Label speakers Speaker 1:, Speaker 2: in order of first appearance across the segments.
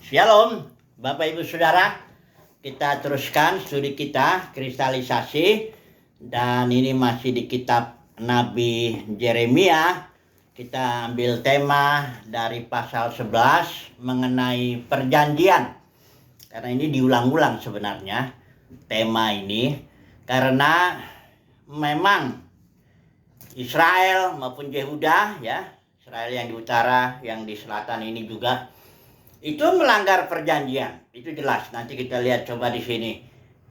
Speaker 1: Shalom, Bapak Ibu Saudara. Kita teruskan studi kita, kristalisasi. Dan ini masih di kitab Nabi Yeremia. Kita ambil tema dari pasal 11 mengenai perjanjian. Karena ini diulang-ulang sebenarnya tema ini. Karena memang Israel maupun Yehuda, ya, Israel yang di utara, yang di selatan ini juga itu melanggar perjanjian. Itu jelas. Nanti kita lihat coba di sini.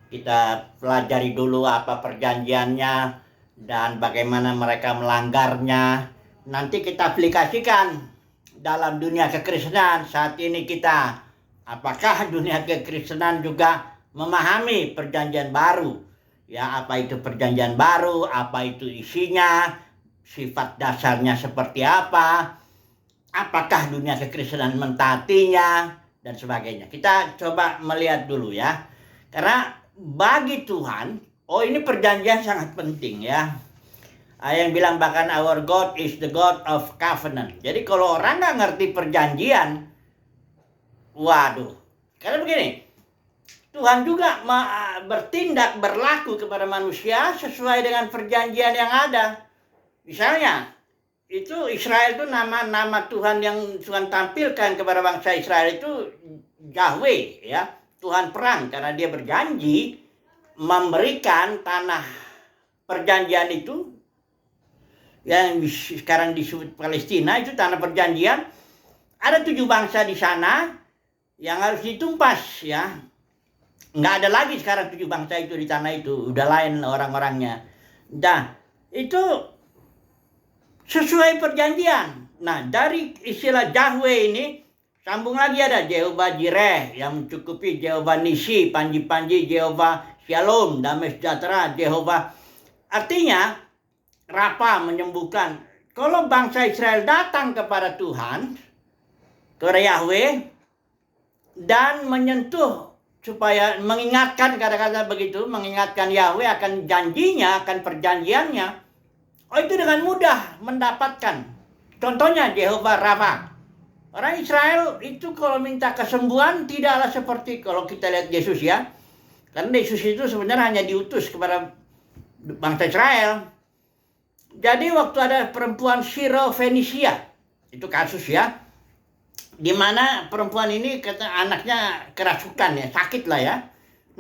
Speaker 1: Kita pelajari dulu apa perjanjiannya dan bagaimana mereka melanggarnya. Nanti kita aplikasikan dalam dunia kekristenan saat ini kita. Apakah dunia kekristenan juga memahami perjanjian baru? Ya, apa itu perjanjian baru? Apa itu isinya? Sifat dasarnya seperti apa? Apakah dunia kekristenan mentaatinya dan sebagainya. Kita coba melihat dulu ya. Karena bagi Tuhan, ini perjanjian sangat penting ya. Yang bilang bahkan our God is the God of covenant. Jadi kalau orang nggak ngerti perjanjian, waduh. Karena begini, Tuhan juga bertindak, berlaku kepada manusia sesuai dengan perjanjian yang ada. Misalnya, itu Israel itu nama Tuhan yang Tuhan tampilkan kepada bangsa Israel itu Yahweh, ya, Tuhan perang, karena dia berjanji memberikan tanah perjanjian itu yang sekarang disebut Palestina, itu tanah perjanjian. Ada 7 bangsa di sana yang harus ditumpas, ya. Nggak ada lagi sekarang 7 bangsa itu di tanah itu, udah lain orang-orangnya. Nah, itu sesuai perjanjian. Nah, dari istilah Yahweh ini sambung lagi ada Jehovah Jireh yang mencukupi, Jehovah Nisi, Panji-Panji, Jehovah Shalom, damai sejahtera, Jehovah. Artinya Rafa menyembuhkan. Kalau bangsa Israel datang kepada Tuhan, kepada Yahweh, dan menyentuh supaya mengingatkan, kata-kata begitu, mengingatkan Yahweh akan janjinya, akan perjanjiannya, itu dengan mudah mendapatkan. Contohnya Jehovah Rafa. Orang Israel itu kalau minta kesembuhan tidaklah seperti kalau kita lihat Yesus, ya. Karena Yesus itu sebenarnya hanya diutus kepada bangsa Israel. Jadi waktu ada perempuan Syro-Fenisia, itu kasus, ya, di mana perempuan ini kata anaknya kerasukan, ya, sakit lah, ya.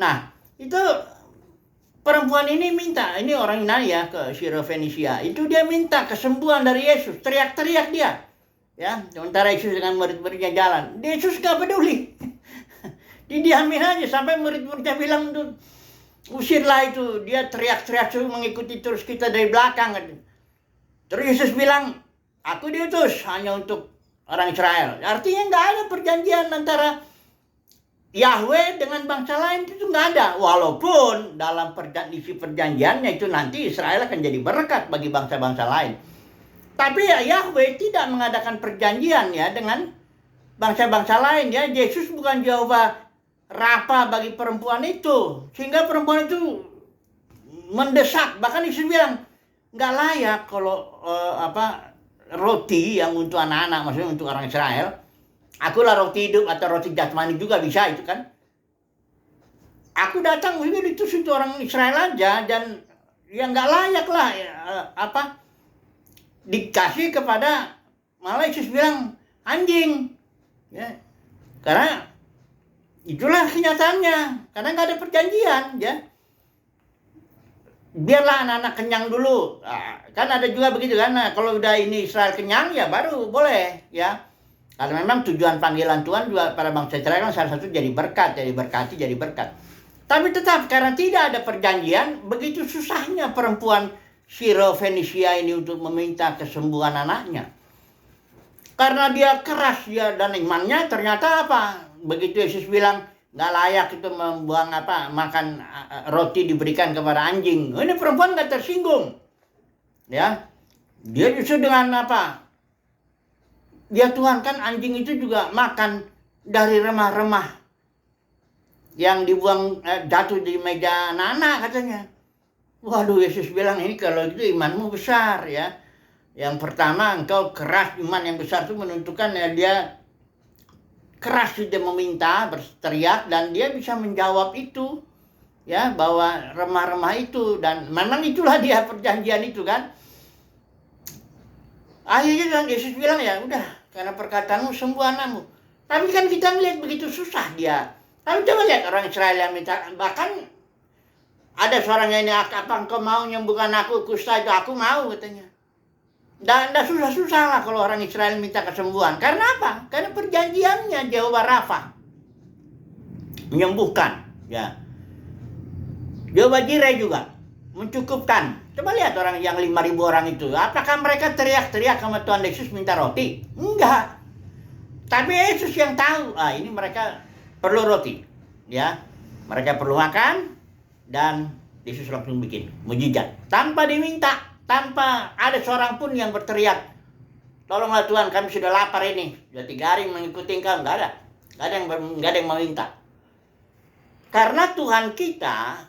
Speaker 1: Nah, itu perempuan ini minta, ini orang Yunani ya, ke Syro-Fenisia. Itu dia minta kesembuhan dari Yesus. Teriak-teriak dia. Ya, sementara Yesus dengan murid-muridnya jalan. Yesus gak peduli. Didiamin aja sampai murid-muridnya bilang tuh, usirlah itu. Dia teriak-teriak mengikuti terus kita dari belakang. Terus Yesus bilang, aku diutus hanya untuk orang Israel. Artinya gak ada perjanjian antara Yahweh dengan bangsa lain, itu nggak ada. Walaupun dalam isi perjanjiannya itu nanti Israel akan jadi berkat bagi bangsa-bangsa lain. Tapi ya Yahweh tidak mengadakan perjanjian, ya, dengan bangsa-bangsa lain, ya. Yesus bukan Jehovah Rafa bagi perempuan itu. Sehingga perempuan itu mendesak. Bahkan Yesus bilang, nggak layak kalau roti yang untuk anak-anak, maksudnya untuk orang Israel. Akulah roti hidup atau roti jasmani juga bisa itu kan. Aku datang ini itu orang Israel aja dan yang nggak layak lah, ya, dikasih kepada, malah Yesus bilang anjing, ya. Karena itulah kenyataannya. Karena nggak ada perjanjian, ya. Biarlah anak-anak kenyang dulu. Nah, kan ada juga begitu kan. Nah, kalau udah ini Israel kenyang ya baru boleh, ya. Karena memang tujuan panggilan Tuhan juga pada bangsa Israel kan salah satu jadi berkat, jadi berkati, jadi berkat. Tapi tetap karena tidak ada perjanjian, begitu susahnya perempuan Syro-Fenisia ini untuk meminta kesembuhan anaknya. Karena dia keras, dia dan imannya, ternyata apa? Begitu Yesus bilang nggak layak itu membuang makan roti diberikan kepada anjing. Ini perempuan nggak tersinggung, ya. Dia justru dengan ya Tuhan, kan anjing itu juga makan dari remah-remah yang dibuang jatuh di meja anak-anak katanya. Waduh, Yesus bilang ini kalau itu imanmu besar, ya. Yang pertama engkau keras, iman yang besar itu menentukan ya dia keras dia meminta, berteriak, dan dia bisa menjawab itu, ya, bahwa remah-remah itu, dan memang itulah dia perjanjian itu kan. Akhirnya Yesus bilang, ya udah, karena perkataanmu sembuh anakmu. Tapi kan kita melihat begitu susah dia. Tapi coba lihat orang Israel yang minta, bahkan ada suaranya ini, apa engkau mau menyembuhkan aku, kusta itu, aku mau katanya. Dan susah-susah lah kalau orang Israel minta kesembuhan. Karena apa? Karena perjanjiannya Jehovah Rafa menyembuhkan, ya. Jehovah Jireh juga mencukupkan. Coba lihat orang yang 5.000 orang itu. Apakah mereka teriak-teriak sama Tuhan Yesus minta roti? Enggak. Tapi Yesus yang tahu, ini mereka perlu roti, ya. Mereka perlu makan, dan Yesus langsung bikin mujizat tanpa diminta, tanpa ada seorang pun yang berteriak, tolonglah Tuhan, kami sudah lapar ini, sudah 3 hari mengikuti Engkau. Enggak ada yang meminta. Karena Tuhan kita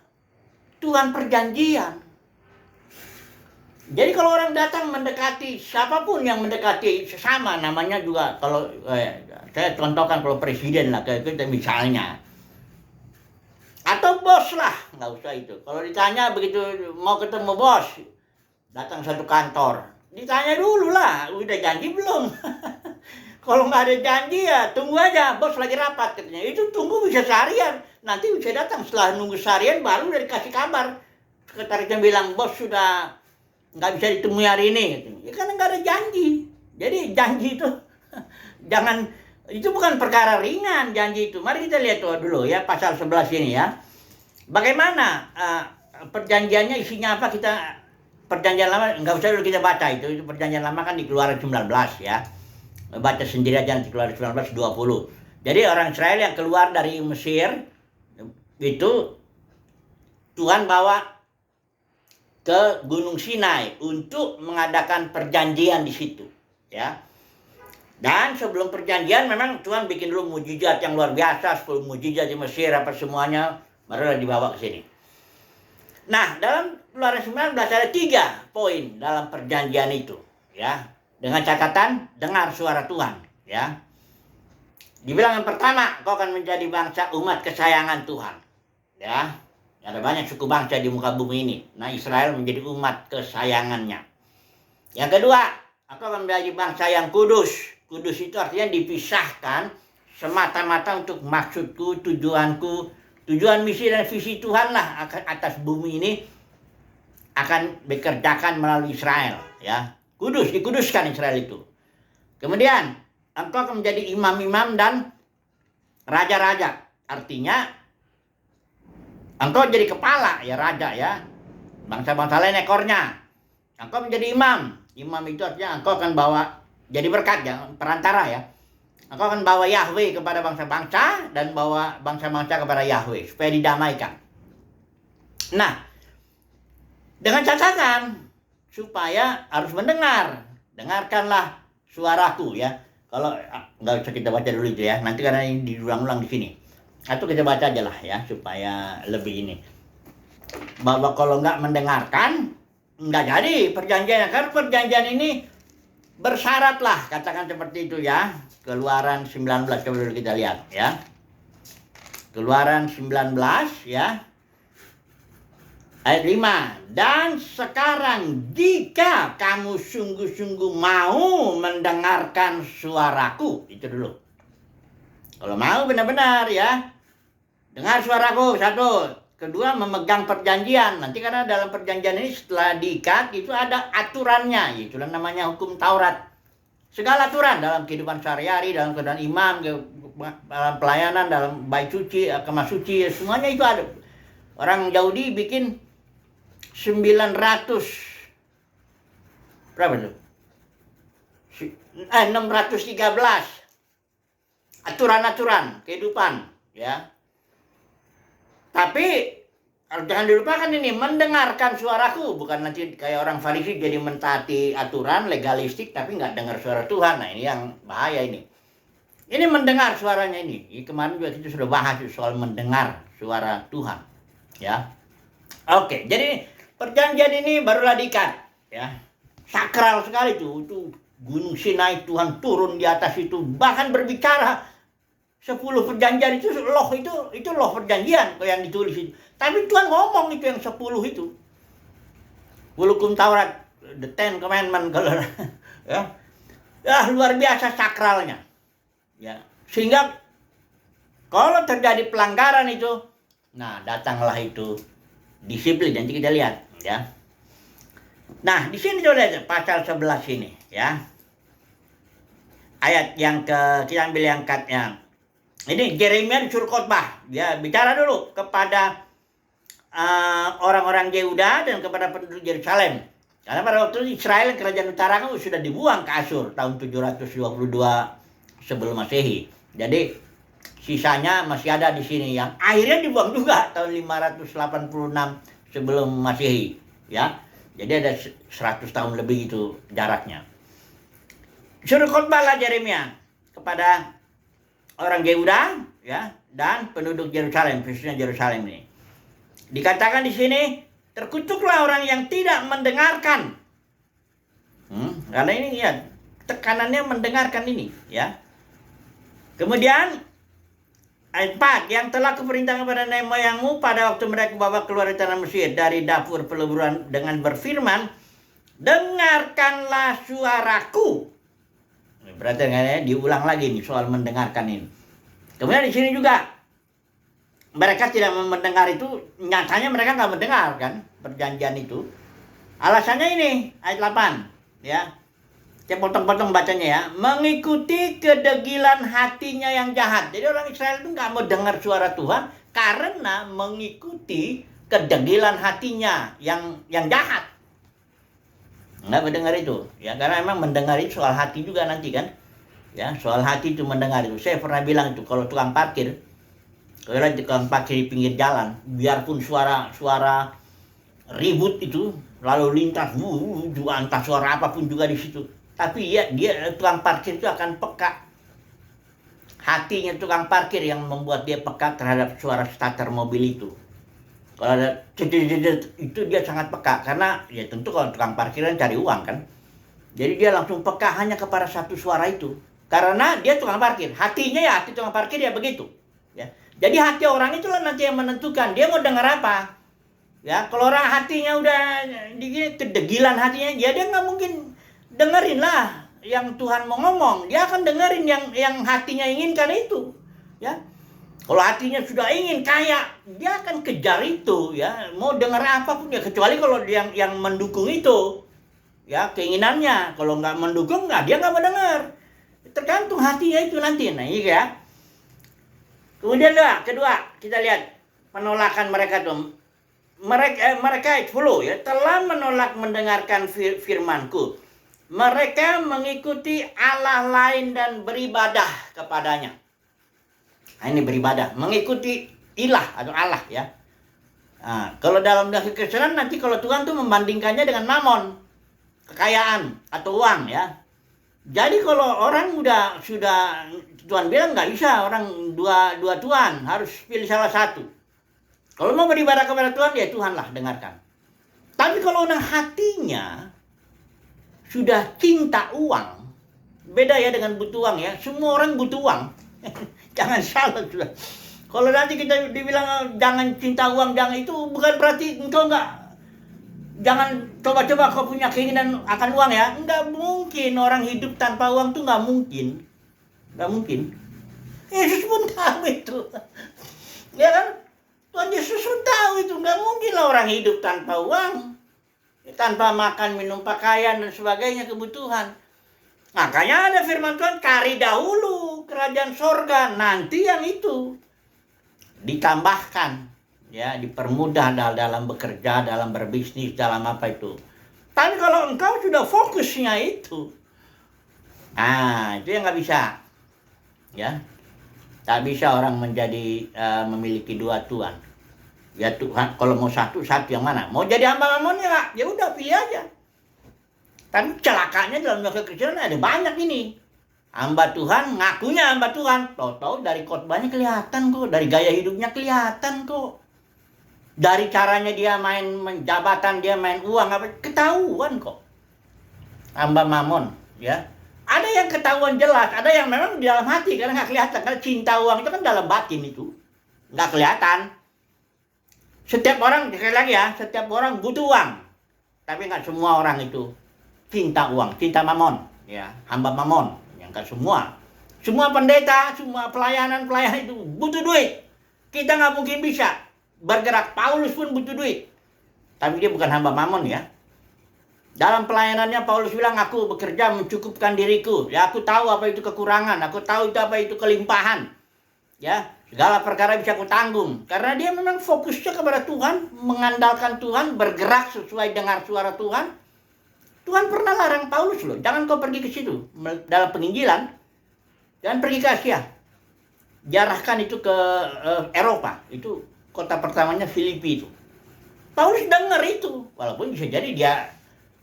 Speaker 1: Tuhan perjanjian. Jadi kalau orang datang mendekati, siapapun yang mendekati sesama, namanya juga, kalau saya contohkan kalau presiden lah, kayak kita misalnya, atau bos lah, nggak usah itu. Kalau ditanya begitu mau ketemu bos, datang satu kantor, ditanya dulu lah, udah janji belum? Kalau nggak ada janji ya tunggu aja, bos lagi rapat katanya. Itu tunggu bisa seharian, nanti bisa datang. Setelah nunggu seharian baru udah dikasih kabar. Sekretarisnya bilang, bos sudah nggak bisa ditemui hari ini. Ya karena nggak ada janji. Jadi janji itu jangan, itu bukan perkara ringan janji itu. Mari kita lihat dulu ya pasal 11 ini ya. Bagaimana perjanjiannya, isinya apa? Kita perjanjian lama nggak usah dulu kita baca itu perjanjian lama kan di Keluaran 19 ya. Baca sendiri aja di Keluaran 19:20. Jadi orang Israel yang keluar dari Mesir itu Tuhan bawa ke Gunung Sinai untuk mengadakan perjanjian di situ, ya. Dan sebelum perjanjian memang Tuhan bikin dulu mujizat yang luar biasa, 10 mujizat di Mesir apa semuanya, baru dibawa ke sini. Nah, dalam Keluaran 19 ada 3 poin dalam perjanjian itu, ya. Dengan catatan dengar suara Tuhan, ya. Dibilang yang pertama, kau akan menjadi bangsa umat kesayangan Tuhan, ya. Ada banyak suku bangsa di muka bumi ini. Nah, Israel menjadi umat kesayangannya. Yang kedua, aku akan menjadi bangsa yang kudus. Kudus itu artinya dipisahkan semata-mata untuk maksudku, tujuanku, tujuan misi dan visi Tuhan lah atas bumi ini akan dikerjakan melalui Israel, ya. Kudus, dikuduskan Israel itu. Kemudian, engkau akan menjadi imam-imam dan raja-raja. Artinya engkau jadi kepala, ya, raja, ya. Bangsa-bangsa lain ekornya. Engkau menjadi imam. Imam itu artinya engkau akan bawa, jadi berkat, ya, perantara, ya. Engkau akan bawa Yahweh kepada bangsa-bangsa dan bawa bangsa-bangsa kepada Yahweh supaya didamaikan. Nah, dengan catatan supaya harus mendengar. Dengarkanlah suaraku, ya. Kalau nggak usah kita baca dulu itu, ya. Nanti karena ini diulang-ulang di sini. Atau kita baca aja lah, ya, supaya lebih ini. Bahwa kalau nggak mendengarkan, nggak jadi perjanjian. Karena perjanjian ini bersyarat lah, katakan seperti itu, ya. Keluaran 19, coba dulu kita lihat, ya. Keluaran 19, ya. Ayat 5. Dan sekarang jika kamu sungguh-sungguh mau mendengarkan suaraku, itu dulu. Kalau mau benar-benar, ya. Dengar suaraku, 1. Kedua, memegang perjanjian. Nanti karena dalam perjanjian ini setelah diikat, itu ada aturannya. Itulah namanya hukum Taurat. Segala aturan dalam kehidupan sehari-hari, dalam kehidupan imam, dalam pelayanan, dalam bait suci, kemah suci, semuanya itu ada. Orang Yahudi bikin 900, berapa itu? 613 aturan-aturan kehidupan, ya. Tapi jangan dilupakan ini, mendengarkan suaraku. Bukan nanti kayak orang Farisi jadi mentaati aturan legalistik tapi nggak dengar suara Tuhan. Nah, ini yang bahaya ini. Ini mendengar suaranya ini. Kemarin juga kita sudah bahas soal mendengar suara Tuhan, ya. Oke, jadi perjanjian ini barulah diikat, ya. Sakral sekali itu Gunung Sinai, Tuhan turun di atas itu, bahkan berbicara 10 perjanjian itu loh perjanjian yang ditulis itu. Tapi Tuhan ngomong itu yang 10 itu. Hukum Taurat, the Ten Commandment kalau ya. Luar biasa sakralnya. Ya. Sehingga kalau terjadi pelanggaran itu, nah datanglah itu disiplin. Nanti kita lihat ya. Nah, di sini sudah lihat pasal 11 ini ya. Ayat yang kita ambil yang ini Yeremia disuruh khotbah. Dia bicara dulu kepada orang-orang Yehuda dan kepada penduduk Yerusalem. Karena pada waktu itu Israel, kerajaan utara kan sudah dibuang ke Asyur tahun 722 sebelum Masehi. Jadi sisanya masih ada di sini yang akhirnya dibuang juga tahun 586 sebelum Masehi, ya. Jadi ada 100 tahun lebih itu jaraknya. Suruh khotbahlah Yeremia kepada orang Yehuda, ya, dan penduduk Yerusalem, khususnya Yerusalem ini. Dikatakan di sini, terkutuklah orang yang tidak mendengarkan. Karena ini ya tekanannya mendengarkan ini, ya. Kemudian ayat 4, yang telah kuperintahkan kepada nenek moyangmu pada waktu mereka bawa keluar dari tanah Mesir dari dapur peleburan dengan berfirman, dengarkanlah suaraku. Berarti diulang lagi nih soal mendengarkan ini. Kemudian di sini juga mereka tidak mendengar itu, nyatanya mereka nggak mendengar kan perjanjian itu. Alasannya ini ayat 8 ya. Saya potong-potong bacanya ya. Mengikuti kedegilan hatinya yang jahat. Jadi orang Israel itu nggak mau dengar suara Tuhan karena mengikuti kedegilan hatinya yang jahat. Nggak mendengar itu ya, karena memang mendengar itu soal hati juga nanti kan ya, soal hati itu mendengar itu. Saya pernah bilang itu kalau tukang parkir di pinggir jalan, biarpun suara ribut itu lalu lintas juga entah suara apapun juga di situ, tapi ya dia tukang parkir itu akan peka. Hatinya tukang parkir yang membuat dia peka terhadap suara starter mobil itu. Kalau ada itu dia sangat peka, karena ya tentu kalau tukang parkiran cari uang kan. Jadi dia langsung peka hanya kepada satu suara itu. Karena dia tukang parkir, hatinya ya hati tukang parkir ya begitu. Ya. Jadi hati orang itulah nanti yang menentukan dia mau dengar apa. Ya, kalau orang hatinya udah kedegilan hatinya, ya dia nggak mungkin dengerin lah yang Tuhan mau ngomong. Dia akan dengerin yang hatinya inginkan itu. Ya. Kalau hatinya sudah ingin kaya, dia akan kejar itu, ya. Mau dengar apapun ya, kecuali kalau yang mendukung itu, ya keinginannya. Kalau nggak mendukung, dia nggak mau dengar. Tergantung hatinya itu nanti, nah iya ya. Kemudian kedua, kita lihat penolakan mereka tuh. Mereka 10 ya telah menolak mendengarkan firmanku. Mereka mengikuti Allah lain dan beribadah kepadanya. Nah, ini beribadah, mengikuti ilah atau Allah ya. Nah, kalau dalam Kristen nanti kalau Tuhan tuh membandingkannya dengan mamon, kekayaan atau uang ya. Jadi kalau orang sudah Tuhan bilang nggak bisa orang dua Tuhan, harus pilih salah satu. Kalau mau beribadah kepada Tuhan ya Tuhanlah dengarkan. Tapi kalau orang hatinya sudah cinta uang, beda ya dengan butuh uang ya. Semua orang butuh uang. Jangan salah sudah. Kalau nanti kita dibilang jangan cinta uang, jangan, itu bukan berarti engkau jangan coba-coba kau punya keinginan akan uang ya. Enggak mungkin orang hidup tanpa uang tuh enggak mungkin. Enggak mungkin. Yesus pun tahu itu. Ya kan? Tuhan Yesus pun tahu itu. Enggak mungkin lah orang hidup tanpa uang. Tanpa makan, minum, pakaian dan sebagainya kebutuhan. Makanya ada firman Tuhan, cari dahulu kerajaan sorga, nanti yang itu ditambahkan, ya, dipermudah dalam bekerja, dalam berbisnis, dalam apa itu. Tapi kalau engkau sudah fokusnya itu, itu yang nggak bisa, ya, tak bisa orang menjadi memiliki dua Tuhan. Ya Tuhan, kalau mau satu yang mana? Mau jadi hamba mamonnya, ya udah pilih aja. Tapi celakanya dalam Kristen ada banyak ini. Hamba Tuhan, ngakunya hamba Tuhan. Tahu-tahu dari khotbahnya kelihatan kok. Dari gaya hidupnya kelihatan kok. Dari caranya dia main jabatan, dia main uang, ketahuan kok. Hamba mamon, ya. Ada yang ketahuan jelas, ada yang memang di dalam hati karena nggak kelihatan. Karena cinta uang itu kan dalam batin itu, nggak kelihatan. Setiap orang, sekali lagi ya, setiap orang butuh uang, tapi nggak semua orang itu cinta uang, cinta mamon, ya, hamba mamon, yang nggak semua. Semua pendeta, semua pelayan itu butuh duit. Kita nggak mungkin bisa bergerak. Paulus pun butuh duit, tapi dia bukan hamba mamon ya. Dalam pelayanannya Paulus bilang, aku bekerja mencukupkan diriku. Ya, aku tahu apa itu kekurangan, aku tahu itu apa itu kelimpahan. Ya, segala perkara bisa aku tanggung. Karena dia memang fokusnya kepada Tuhan, mengandalkan Tuhan, bergerak sesuai dengar suara Tuhan. Tuhan pernah larang Paulus loh, jangan kau pergi ke situ. Dalam penginjilan, jangan pergi ke Asia. Jarahkan itu ke Eropa. Itu kota pertamanya Filipi itu. Paulus dengar itu, walaupun bisa jadi dia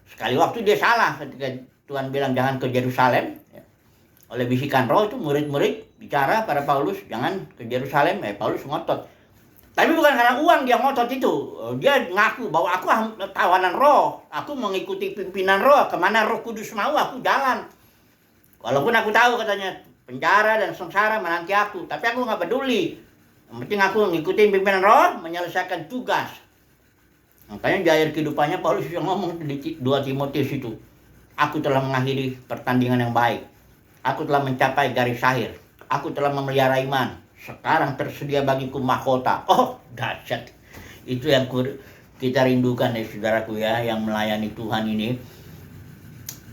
Speaker 1: sekali waktu dia salah ketika Tuhan bilang jangan ke Yerusalem. Ya. Oleh bisikan roh itu murid-murid bicara pada Paulus jangan ke Yerusalem. Paulus ngotot. Tapi bukan karena uang dia ngotot itu. Dia ngaku bahwa aku tawanan roh. Aku mengikuti pimpinan roh. Kemana Roh Kudus mau aku jalan. Walaupun aku tahu katanya penjara dan sengsara menanti aku. Tapi aku nggak peduli. Yang penting aku ngikutin pimpinan roh, menyelesaikan tugas. Makanya di akhir kehidupannya Paulus yang ngomong di 2 Timotius itu, aku telah mengakhiri pertandingan yang baik, aku telah mencapai garis akhir, aku telah memelihara iman, sekarang tersedia bagiku mahkota. Oh dahsyat, itu yang kita rindukan ya saudaraku ya, yang melayani Tuhan ini.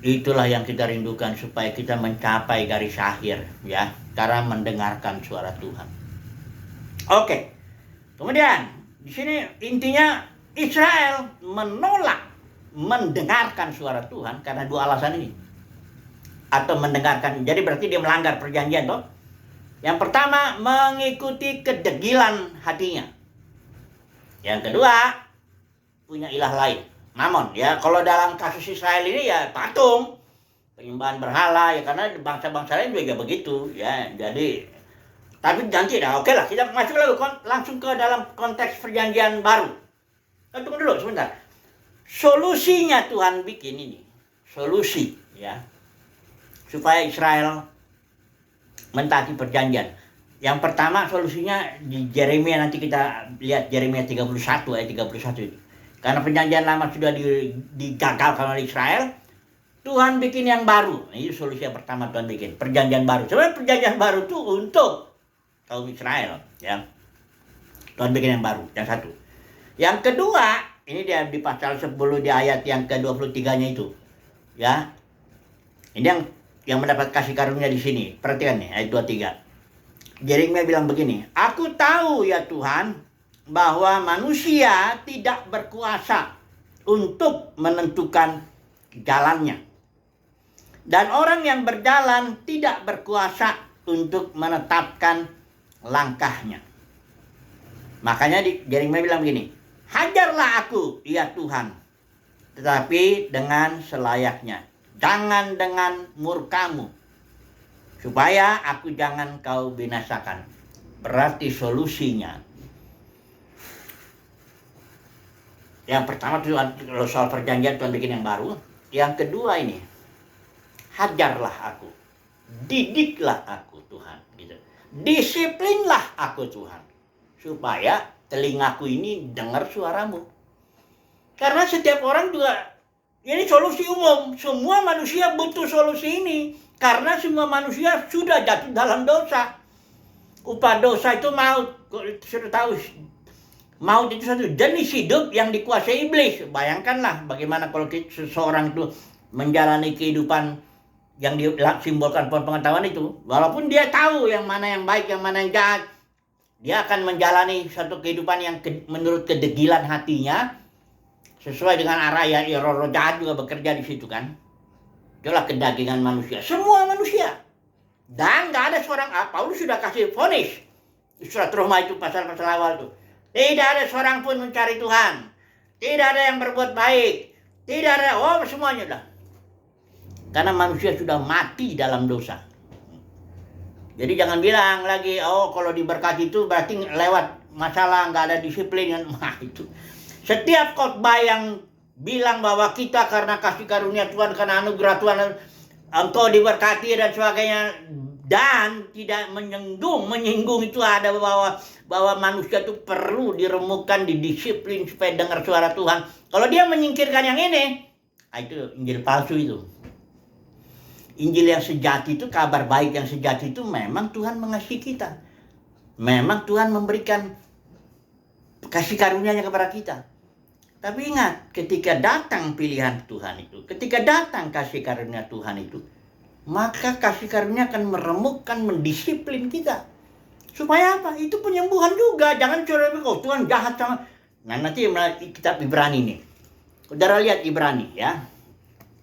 Speaker 1: Itulah yang kita rindukan supaya kita mencapai garis akhir ya, karena mendengarkan suara Tuhan. Oke, kemudian di sini intinya Israel menolak mendengarkan suara Tuhan karena 2 alasan ini. Atau mendengarkan, jadi berarti dia melanggar perjanjian toh. Yang pertama, mengikuti kedegilan hatinya. Yang kedua, punya ilah lain, mamon. Ya, kalau dalam kasus Israel ini ya patung, penyembahan berhala ya, karena bangsa-bangsa lain juga begitu ya. Jadi tapi nanti dah, oke lah, kita masuk lagi langsung ke dalam konteks perjanjian baru. Tunggu dulu sebentar. Solusinya Tuhan bikin ini. Solusi ya. Supaya Israel mentaati perjanjian. Yang pertama solusinya di Yeremia, nanti kita lihat Yeremia 31 ayat 31 itu. Karena perjanjian lama sudah digagalkan oleh Israel, Tuhan bikin yang baru. Nah, ini solusi yang pertama Tuhan bikin, perjanjian baru. Sebenarnya perjanjian baru itu untuk kaum Israel ya. Tuhan bikin yang baru, yang satu. Yang kedua, ini dia di pasal 10 di ayat yang ke-23-nya itu. Ya. Ini yang mendapat kasih karunia di sini. Perhatikan nih ayat 23. Yeremia bilang begini, aku tahu ya Tuhan bahwa manusia tidak berkuasa untuk menentukan jalannya. Dan orang yang berjalan tidak berkuasa untuk menetapkan langkahnya. Makanya Yeremia bilang begini, hajarlah aku, ya Tuhan, tetapi dengan selayaknya. Jangan dengan murkamu, supaya aku jangan kau binasakan. Berarti solusinya. Yang pertama Tuhan, kalau soal perjanjian Tuhan bikin yang baru. Yang kedua ini, hajarlah aku. Didiklah aku Tuhan. Gitu. Disiplinlah aku Tuhan. Supaya telingaku ini dengar suaramu. Karena setiap orang juga, ini solusi umum. Semua manusia butuh solusi ini. Karena semua manusia sudah jatuh dalam dosa. Upah dosa itu maut. Sudah tahu, maut itu satu jenis hidup yang dikuasai iblis. Bayangkanlah bagaimana kalau seseorang itu menjalani kehidupan yang disimbolkan pohon pengetahuan itu. Walaupun dia tahu yang mana yang baik, yang mana yang jahat, dia akan menjalani satu kehidupan yang menurut kedegilan hatinya, sesuai dengan arah ya, roh jahat juga bekerja di situ kan. Itulah kedagingan manusia, semua manusia. Dan nggak ada seorang, Paulus sudah kasih vonis surat Roma itu pasal-pasal awal itu. Tidak ada seorang pun mencari Tuhan, tidak ada yang berbuat baik, tidak ada, semuanya dah. Karena manusia sudah mati dalam dosa. Jadi jangan bilang lagi, kalau diberkati itu berarti lewat masalah, nggak ada disiplin. Nah itu. Setiap khotbah yang bilang bahwa kita karena kasih karunia Tuhan, karena anugerah Tuhan, engkau diberkati dan sebagainya, dan tidak menyinggung itu ada bahwa manusia itu perlu diremukkan, didisiplin supaya dengar suara Tuhan. Kalau dia menyingkirkan yang ini, itu Injil palsu itu. Injil yang sejati itu, kabar baik yang sejati itu memang Tuhan mengasihi kita. Memang Tuhan memberikan kasih karunia-Nya kepada kita. Tapi ingat, ketika datang pilihan Tuhan itu, ketika datang kasih karunia Tuhan itu, maka kasih karunia akan meremukkan, mendisiplin kita. Supaya apa? Itu penyembuhan juga. Jangan cuma Tuhan jahat sama. Nah, nanti kitab Ibrani nih. Saudara lihat Ibrani ya.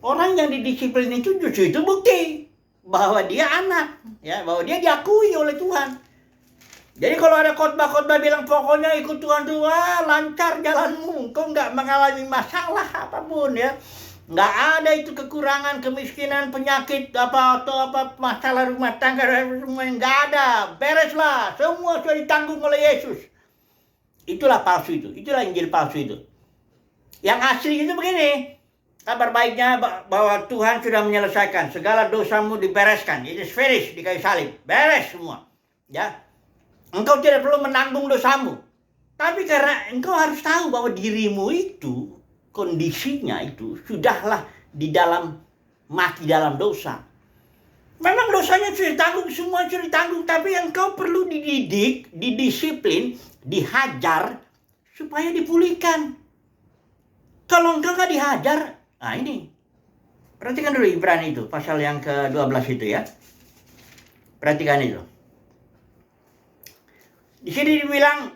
Speaker 1: Orang yang didisiplin itu justru itu bukti bahwa dia anak, ya, bahwa dia diakui oleh Tuhan. Jadi kalau ada khotbah-khotbah bilang pokoknya ikut Tuhan tuh, lancar jalanmu, kau nggak mengalami masalah apapun ya. Nggak ada itu kekurangan, kemiskinan, penyakit, atau masalah rumah tangga, semua nggak ada. Bereslah, semua sudah ditanggung oleh Yesus. Itulah palsu itu, itulah Injil palsu itu. Yang asli itu begini, kabar baiknya bahwa Tuhan sudah menyelesaikan, segala dosamu dibereskan, it is finished di kayu salib, beres semua. Ya, engkau tidak perlu menanggung dosamu. Tapi karena engkau harus tahu bahwa dirimu itu, kondisinya itu sudahlah mati dalam dosa. Memang dosanya sudah ditanggung, semua sudah ditanggung, tapi engkau perlu dididik, didisiplin, dihajar supaya dipulihkan. Kalau engkau nggak dihajar, nah ini, perhatikan dulu Ibrani itu, pasal yang ke-12 itu ya. Perhatikan itu. Di sini dibilang,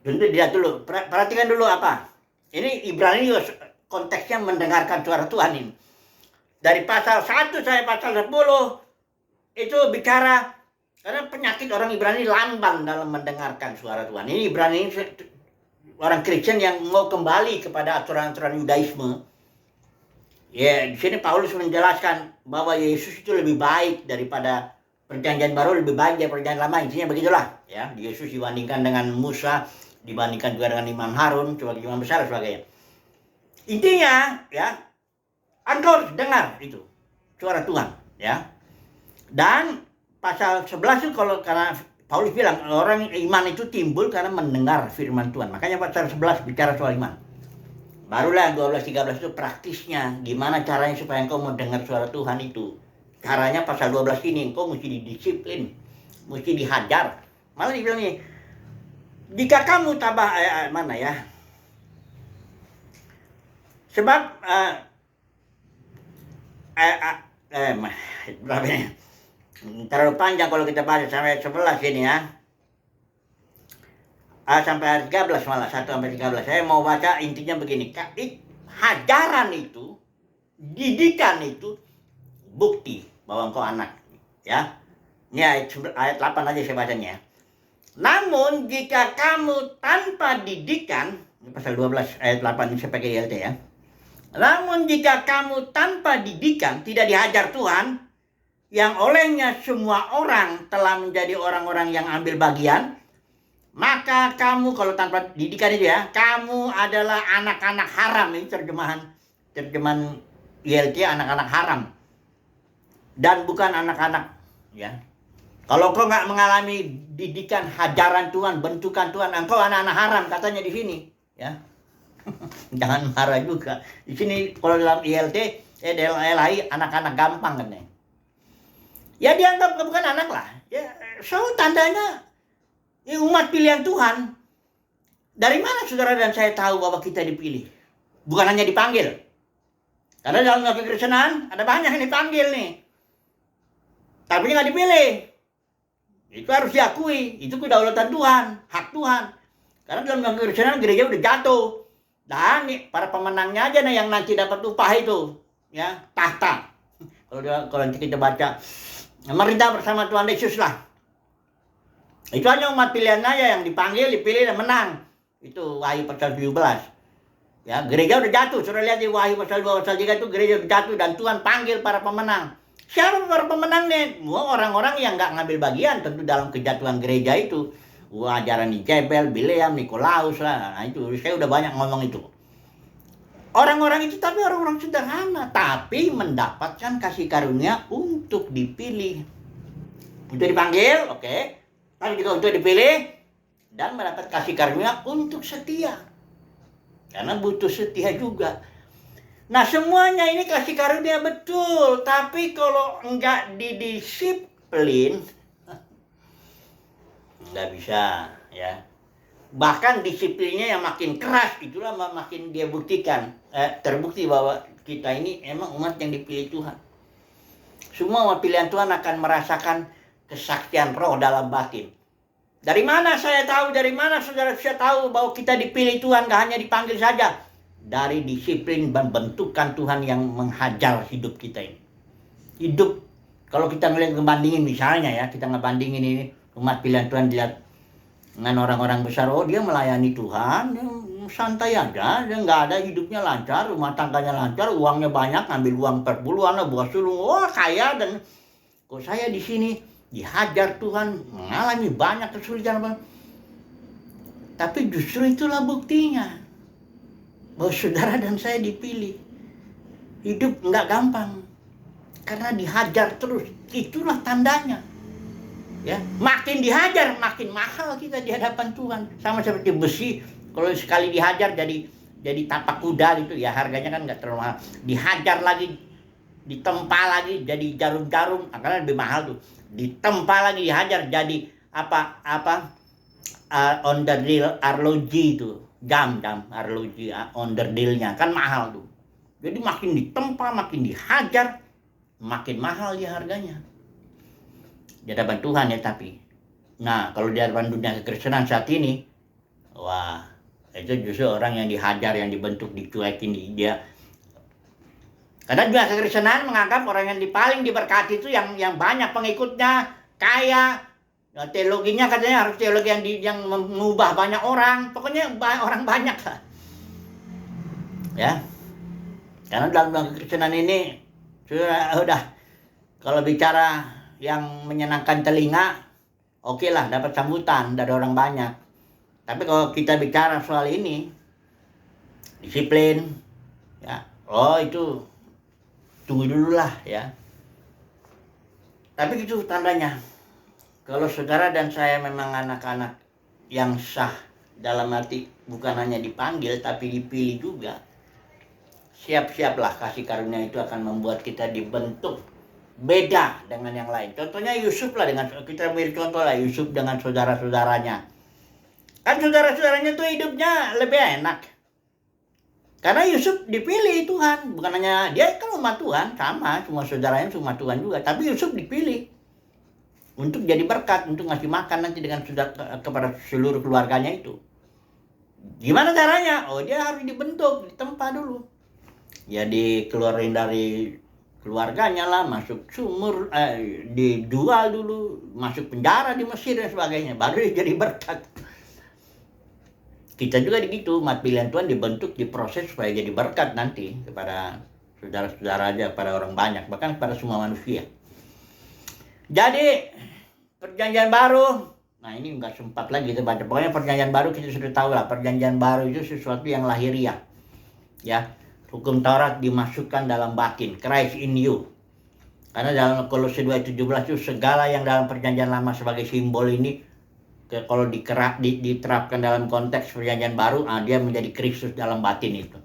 Speaker 1: lihat dulu, perhatikan dulu apa. Ini Ibrani konteksnya mendengarkan suara Tuhan ini. Dari pasal 1 sampai pasal 10 itu bicara, karena penyakit orang Ibrani lamban dalam mendengarkan suara Tuhan. Ini Ibrani orang Kristen yang mau kembali kepada aturan-aturan Yudaisme. Ya, di sini Paulus menjelaskan bahwa Yesus itu lebih baik daripada perjanjian baru, lebih baik dari perjanjian lama. Intinya begitulah, ya. Yesus dibandingkan dengan Musa, dibandingkan juga dengan Imam Harun sebagai imam besar dan sebagainya. Intinya, ya, engkau harus dengar itu suara Tuhan, ya. Dan pasal 11 itu karena Paulus bilang orang iman itu timbul karena mendengar firman Tuhan. Makanya pasal 11 bicara soal iman. Barulah 12-13 itu praktisnya, gimana caranya supaya engkau mau dengar suara Tuhan itu. Caranya pasal 12 ini, engkau mesti didisiplin, mesti dihajar. Malah dibilang nih, jika kamu mana ya? Sebab berapa ini? Terlalu panjang kalau kita baca sampai 11 ini ya. Sampai 13 malah, 1 sampai 13. Saya mau baca intinya begini. Hajaran itu, didikan itu bukti bahwa engkau anak, ya. Ini ayat 8 aja saya bacanya. Namun jika kamu tanpa didikan, ini pasal 12 ayat 8 ini saya pakai ILT ya. Namun jika kamu tanpa didikan, tidak dihajar Tuhan, yang olehnya semua orang telah menjadi orang-orang yang ambil bagian, maka kamu, kalau tanpa didikan itu ya, kamu adalah anak-anak haram. Ini terjemahan ILT, anak-anak haram. Dan bukan anak-anak, ya. Kalau kau nggak mengalami didikan, hajaran Tuhan, bentukan Tuhan, engkau anak-anak haram katanya di sini, ya. Jangan marah juga. Di sini kalau dalam ILT, dalam LHI anak-anak gampang katanya. Ya dianggap bukan anak lah. Ya, so tandanya ini umat pilihan Tuhan. Dari mana saudara dan saya tahu bahwa kita dipilih? Bukan hanya dipanggil. Karena dalam kekristenan ada banyak yang dipanggil nih. Tapi nggak dipilih. Itu harus diakui. Itu kedaulatan Tuhan, hak Tuhan. Karena dalam kekristenan gereja udah jatuh. Dan para pemenangnya aja nih yang nanti dapat upah itu, ya, tahta. Kalau nanti kita baca, merintah bersama Tuhan Yesus lah. Itu hanya umat pilihan aja yang dipanggil, dipilih dan menang. Itu Wahyu pasal 17. Ya, gereja udah jatuh. Sudah lihat di Wahyu pasal 2 pasal 3 itu gereja udah jatuh dan Tuhan panggil para pemenang. Siapa para pemenangnya? Orang-orang yang nggak ngambil bagian tentu dalam kejatuhan gereja itu. Ajaran Jebel, Bileam, Nikolaus lah. Nah, itu saya udah banyak ngomong itu. Orang-orang itu tapi orang-orang sederhana, tapi mendapatkan kasih karunia untuk dipilih. Untuk dipanggil, oke. Tapi juga untuk dipilih dan mendapat kasih karunia untuk setia. Karena butuh setia juga. Nah, semuanya ini kasih karunia betul, tapi kalau enggak didisiplin enggak bisa, ya. Bahkan disiplinnya yang makin keras, itulah makin dia buktikan, terbukti bahwa kita ini emang umat yang dipilih Tuhan. Semua umat pilihan Tuhan akan merasakan kesaksian roh dalam batin. Dari mana saya tahu, dari mana saudara bisa tahu bahwa kita dipilih Tuhan, gak hanya dipanggil saja? Dari disiplin dan bentukan Tuhan yang menghajar hidup kita ini. Hidup, kalau kita ngebandingin misalnya ya, kita ngebandingin ini, umat pilihan Tuhan dilihat dengan orang-orang besar, oh dia melayani Tuhan, dia santai aja, dia nggak ada hidupnya lancar, rumah tangganya lancar, uangnya banyak, ngambil uang perpuluhan, bos sulung, wah kaya, dan kok saya di sini dihajar Tuhan, mengalami banyak kesulitan, tapi justru itulah buktinya bahwa saudara dan saya dipilih. Hidup nggak gampang karena dihajar terus, itulah tandanya. Ya, makin dihajar makin mahal kita di hadapan Tuhan. Sama seperti besi, kalau sekali dihajar jadi tapak kuda gitu ya, harganya kan nggak terlalu mahal. Dihajar lagi, ditempa lagi jadi jarum-jarum, karena lebih mahal tuh. Ditempa lagi, dihajar jadi on the deal arloji itu, jam arloji on the dealnya kan mahal tuh. Jadi makin ditempa, makin dihajar, makin mahal ya harganya di hadapan Tuhan ya. Tapi nah, kalau di hadapan dunia kekristenan saat ini, wah, itu justru orang yang dihajar, yang dibentuk, dicuekin dia. Karena dunia kekristenan menganggap orang yang paling diberkati itu yang banyak pengikutnya, kaya, teologinya katanya harus teologi yang mengubah banyak orang, pokoknya orang banyak lah. Ya. Karena dalam dunia kekristenan ini sudah kalau bicara yang menyenangkan telinga, oke lah, dapat sambutan dari orang banyak. Tapi kalau kita bicara soal ini, disiplin, ya, oh itu tunggu dulu lah ya. Tapi itu tandanya, kalau saudara dan saya memang anak-anak yang sah, dalam arti bukan hanya dipanggil tapi dipilih juga, siap-siaplah kasih karunia itu akan membuat kita dibentuk beda dengan yang lain. Contohnya Yusuf lah, dengan kita ambil contoh lah Yusuf dengan saudara-saudaranya. Kan saudara-saudaranya tuh hidupnya lebih enak. Karena Yusuf dipilih Tuhan, bukan hanya dia kan umat Tuhan, sama semua saudaranya umat Tuhan juga, tapi Yusuf dipilih untuk jadi berkat, untuk ngasih makan nanti dengan kepada seluruh keluarganya itu. Gimana caranya? Oh, dia harus dibentuk, ditempa dulu. Ya dikeluarin dari keluarganya lah, masuk sumur, dijual dulu, masuk penjara di Mesir dan sebagainya, baru dia jadi berkat. Kita juga begitu, umat pilihan Tuhan dibentuk, diproses supaya jadi berkat nanti kepada saudara-saudara aja, pada orang banyak, bahkan kepada semua manusia. Jadi perjanjian baru, nah ini nggak sempat lagi kita baca. Pokoknya perjanjian baru kita sudah tahu lah, perjanjian baru itu sesuatu yang lahiriah, ya. Hukum Taurat dimasukkan dalam batin, Christ in you. Karena dalam Kolose 2:17 itu segala yang dalam perjanjian lama sebagai simbol ini, kalau diterapkan dalam konteks perjanjian baru, dia menjadi Kristus dalam batin itu.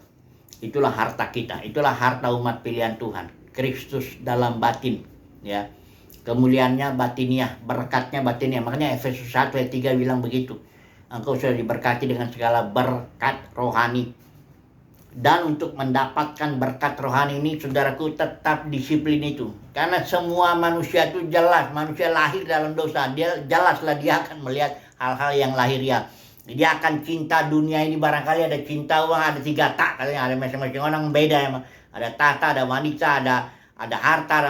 Speaker 1: Itulah harta kita, itulah harta umat pilihan Tuhan, Kristus dalam batin, ya. Kemuliaannya batiniah, berkatnya batiniah. Makanya Efesus 1:3 bilang begitu. Engkau sudah diberkati dengan segala berkat rohani. Dan untuk mendapatkan berkat rohani ini, saudaraku, tetap disiplin itu. Karena semua manusia itu jelas, manusia lahir dalam dosa. Dia jelaslah dia akan melihat hal-hal yang lahiriah. Dia akan cinta dunia ini, barangkali ada cinta uang, ada 3 tak. Katanya ada masing-masing orang beda emang. Ada tahta, ada wanita, ada harta,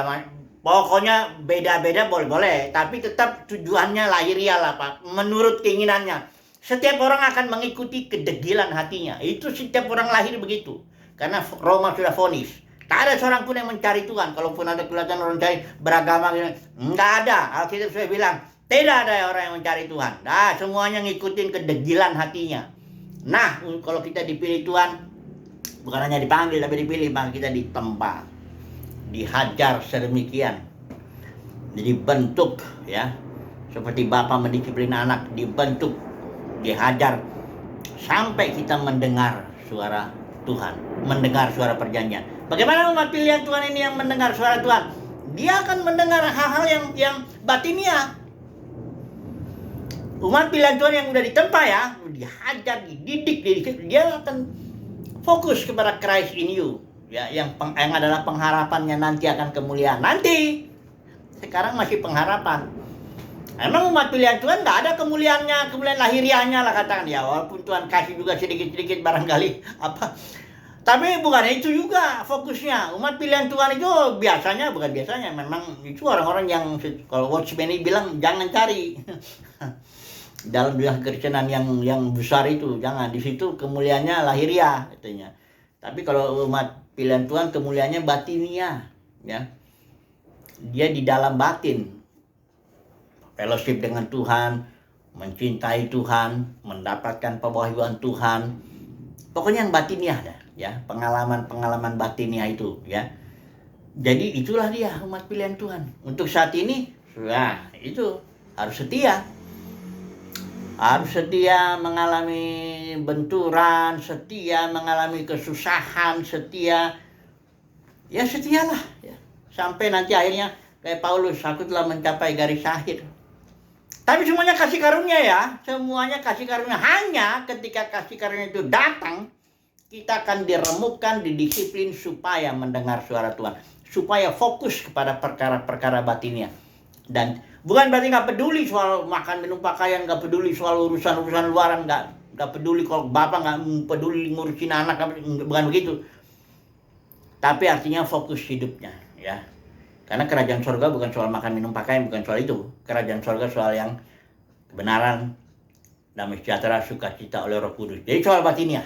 Speaker 1: pokoknya beda-beda boleh. Tapi tetap tujuannya lahiriah lah Pak. Menurut keinginannya. Setiap orang akan mengikuti kedegilan hatinya. Itu setiap orang lahir begitu. Karena Roma sudah vonis. Tak ada seorang pun yang mencari Tuhan. Kalaupun ada kelihatan orang cari beragama, enggak ada. Alkitab sudah bilang, tidak ada orang yang mencari Tuhan. Nah, semuanya ngikutin kedegilan hatinya. Nah, kalau kita dipilih Tuhan, bukan hanya dipanggil tapi dipilih, maka kita ditempa, dihajar sedemikian, dibentuk ya, seperti Bapa mendisiplin anak, dibentuk, dihajar sampai kita mendengar suara Tuhan, mendengar suara perjanjian. Bagaimana umat pilihan Tuhan ini yang mendengar suara Tuhan? Dia akan mendengar hal-hal yang batiniah. Umat pilihan Tuhan yang udah ditempa ya, dihajar, dididik, dia akan fokus kepada Christ in you, ya, yang adalah pengharapannya nanti akan kemuliaan nanti. Sekarang masih pengharapan. Emang umat pilihan Tuhan nggak ada kemuliaannya, kemuliaan lahiriahnya lah katakan ya, walaupun Tuhan kasih juga sedikit-sedikit barangkali apa. Tapi bukan itu juga fokusnya. Umat pilihan Tuhan itu bukan biasanya, memang itu orang-orang yang kalau Watchman ini bilang jangan cari. Dalam dunia kekristenan yang besar itu jangan, di situ kemuliaannya lahiriah katanya. Tapi kalau umat pilihan Tuhan kemuliaannya batiniah, ya. Dia di dalam batin, fellowship dengan Tuhan, mencintai Tuhan, mendapatkan pewahyuan Tuhan. Pokoknya yang batiniah dah, ya, pengalaman batiniah itu, ya. Jadi itulah dia umat pilihan Tuhan. Untuk saat ini, nah, itu harus setia. Harus setia mengalami benturan, setia mengalami kesusahan, setia. Ya setialah, ya. Sampai nanti akhirnya kayak Paulus, aku telah mencapai garis akhir. Tapi semuanya kasih karunia ya, semuanya kasih karunia. Hanya ketika kasih karunia itu datang, kita akan diremukkan, didisiplin supaya mendengar suara Tuhan, supaya fokus kepada perkara-perkara batinnya. Dan bukan berarti nggak peduli soal makan minum pakaian, nggak peduli soal urusan luaran, nggak peduli kalau bapak nggak peduli ngurusin anak, bukan begitu. Tapi artinya fokus hidupnya, ya. Karena kerajaan surga bukan soal makan minum pakaian, bukan soal itu. Kerajaan surga soal yang kebenaran, damai sejahtera, sukacita oleh Roh Kudus. Jadi soal batinnya.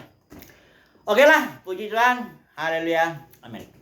Speaker 1: Oke lah, puji Tuhan, haleluya, amin.